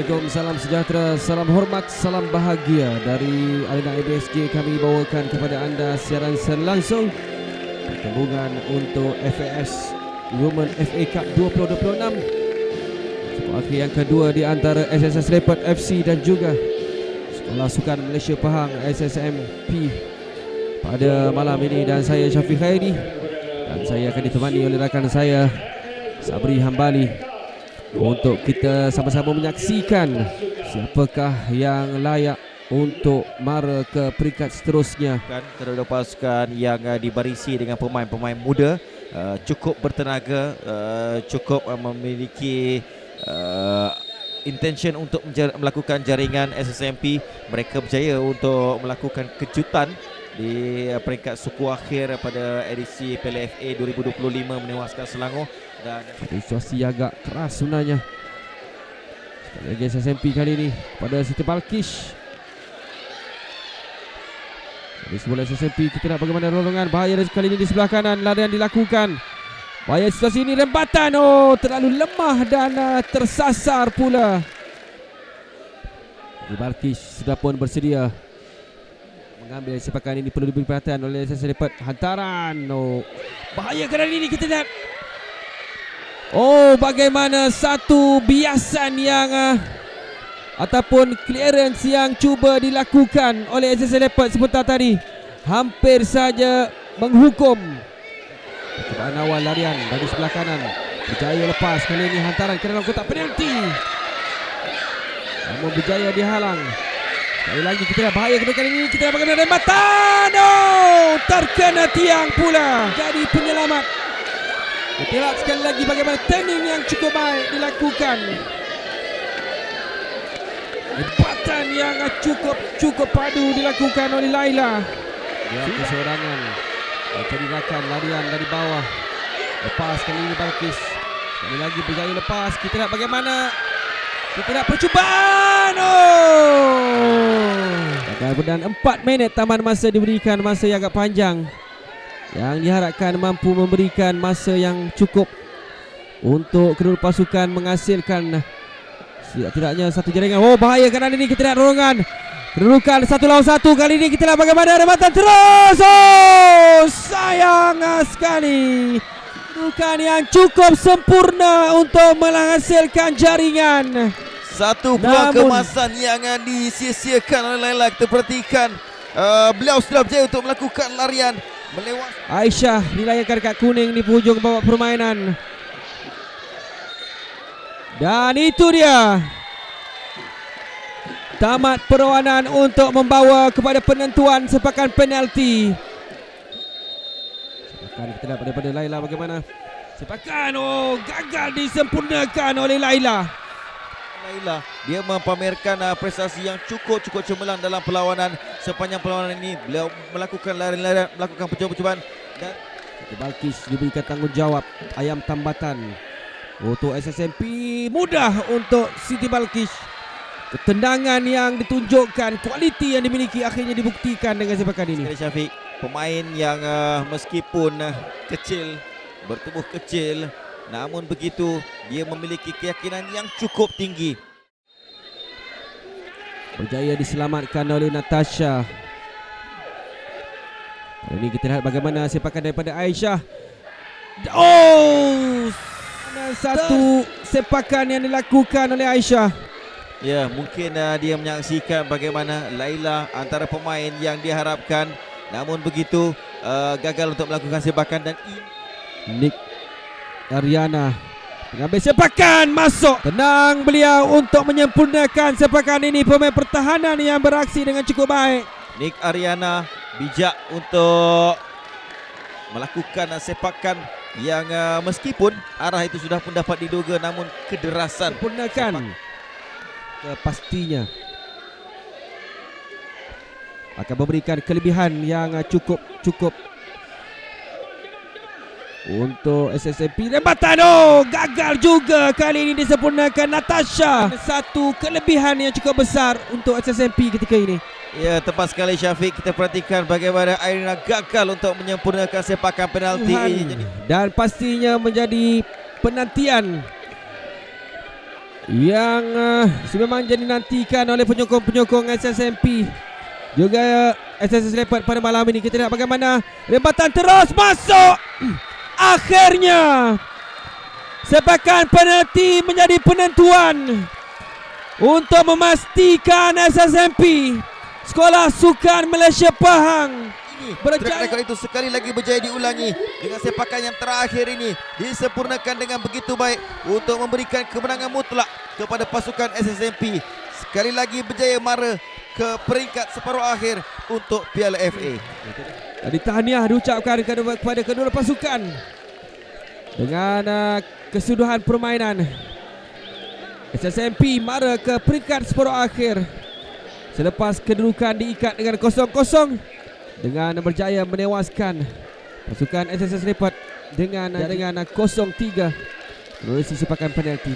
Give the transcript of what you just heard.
Assalamualaikum, salam sejahtera, salam hormat, salam bahagia dari Arena ABSG. Kami bawakan kepada anda siaran langsung pertembungan untuk FAS Women FA Cup 2026, sebuah akhir yang kedua di antara SSS Leopard FC dan juga Sekolah Sukan Malaysia Pahang SSMP pada malam ini. Dan saya Syafiq Khairi, dan saya akan ditemani oleh rakan saya Sabri Hambali untuk kita sama-sama menyaksikan siapakah yang layak untuk mara ke peringkat seterusnya. Kedua pasukan yang dibarisi dengan pemain-pemain muda, cukup bertenaga, cukup memiliki intention untuk melakukan jaringan SSMP. Mereka berjaya untuk melakukan kejutan di peringkat suku akhir pada edisi Piala FA 2025 menewaskan Selangor. Dan situasi agak keras sebenarnya. Sekali lagi SSMP kali ini pada Siti Balkish. Dari sebelah SSMP kita nak bagaimana dorongan. Bahaya kali ini di sebelah kanan, larian dilakukan. Bahaya situasi ini, rembatan. Oh, terlalu lemah dan tersasar pula. Siti Balkish sudah pun bersedia mengambil sepakan ini. Perlu diberi perhatian oleh SSS Leopard. Hantaran. Oh, bahaya kali ini kita lihat. Oh, bagaimana satu biasan yang ataupun clearance yang cuba dilakukan oleh SSS Leopard sebentar tadi hampir saja menghukum. Percubaan awal larian dari sebelah kanan, berjaya lepas. Kali ini hantaran ke dalam kotak penalti, namun berjaya dihalang. Sekali lagi kita lihat bahaya kedua kali ini. Kita lihat bagaimana rembatan. Oh, terkena tiang pula. Jadi penyelamat. Kita lihat sekali lagi bagaimana turning yang cukup baik dilakukan. Rembatan yang cukup padu dilakukan oleh Laila. Dia keseorangan, cari rakan larian dari bawah. Lepas kali ini Balkis. Sekali lagi berjaya lepas. Kita lihat bagaimana. Kita lihat percubaan. Dan 4 minit taman masa diberikan, masa yang agak panjang, yang diharapkan mampu memberikan masa yang cukup untuk kedua pasukan menghasilkan setidaknya satu jaringan. Oh, bahaya kanan ini. Kita lihat dorongan, kedudukan 1 lawan 1. Kali ini kita lihat bagaimana rembatan terus. Oh, sayang sekali. Kedudukan yang cukup sempurna untuk menghasilkan jaringan. Satu peluang kemasan yang disia-siakan oleh Laila. Kita perhatikan, beliau sudah berjaya untuk melakukan larian melewati. Aisyah dilayarkan dekat kuning di hujung bawah permainan. Dan itu dia tamat perlawanan untuk membawa kepada penentuan sepakan penalti. Sepakan kita dapat daripada Laila bagaimana. Sepakan gagal disempurnakan oleh Laila. Dia mempamerkan prestasi yang cukup cemerlang dalam perlawanan. Sepanjang perlawanan ini beliau melakukan larian-larian, melakukan percubaan-percubaan, dan Siti Balkish diberikan tanggungjawab ayam tambatan untuk SSMP. Mudah untuk Siti Balkish. Ketendangan yang ditunjukkan, kualiti yang dimiliki akhirnya dibuktikan dengan sepakan ini. Syafiq, pemain yang meskipun kecil, bertubuh kecil, namun begitu dia memiliki keyakinan yang cukup tinggi. Berjaya diselamatkan oleh Natasha. Kali ini kita lihat bagaimana sepakan daripada Aisyah. Oh, satu sepakan yang dilakukan oleh Aisyah. Ya, mungkin dia menyaksikan bagaimana Laila antara pemain yang diharapkan, namun begitu gagal untuk melakukan sepakan. Dan Nick Ariana mengambil sepakan, masuk. Tenang beliau untuk menyempurnakan sepakan ini. Pemain pertahanan yang beraksi dengan cukup baik. Nick Ariana bijak untuk melakukan sepakan yang meskipun arah itu sudah pun dapat diduga, namun kederasan sempurnakan pastinya akan memberikan kelebihan yang cukup untuk SSMP. Rembatan gagal juga. Kali ini disempurnakan Natasha. Satu kelebihan yang cukup besar untuk SSMP ketika ini. Ya, tepat sekali Syafiq. Kita perhatikan bagaimana Irina gagal untuk menyempurnakan sepakan penalti. Dan pastinya menjadi penantian yang memang jadi nantikan oleh penyokong-penyokong SSMP juga SSS Leopard pada malam ini. Kita lihat bagaimana rembatan terus masuk. Akhirnya sepakan penalti menjadi penentuan untuk memastikan SSMP Sekolah Sukan Malaysia Pahang berjaya. Track itu sekali lagi berjaya diulangi dengan sepakan yang terakhir ini disempurnakan dengan begitu baik untuk memberikan kemenangan mutlak kepada pasukan SSMP. Sekali lagi berjaya mara ke peringkat separuh akhir untuk Piala FA. Tadi tahniah diucapkan kepada kedua pasukan dengan kesudahan permainan. SSMP mara ke peringkat separuh akhir selepas kedudukan diikat dengan 0-0 dengan berjaya menewaskan pasukan SSS Leopard dengan 0-3 melalui sepakan penalti.